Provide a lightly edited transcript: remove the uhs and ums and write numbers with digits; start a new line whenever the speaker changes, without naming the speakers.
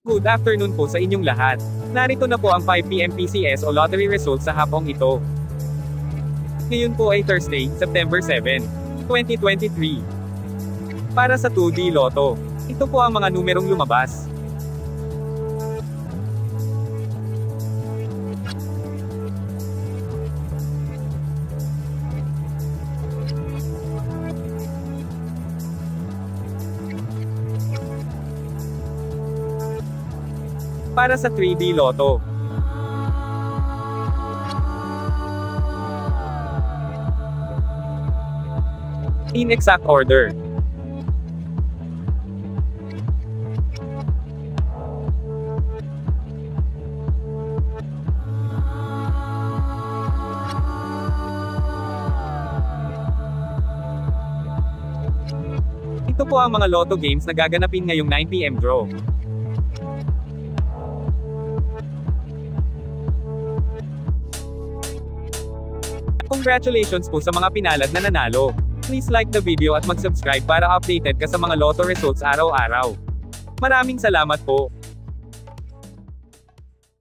Good afternoon po sa inyong lahat. Narito na po ang 5 PM PCS o lottery results sa hapong ito. Ngayon po ay Thursday, September 7, 2023. Para sa 2D Lotto, ito po ang mga numerong lumabas. Para sa 3D Lotto, in exact order. Ito po ang mga Lotto games na gaganapin ngayong 9 PM draw. Congratulations po sa mga pinalad na nanalo. Please like the video at mag-subscribe para updated ka sa mga Lotto results araw-araw. Maraming salamat po.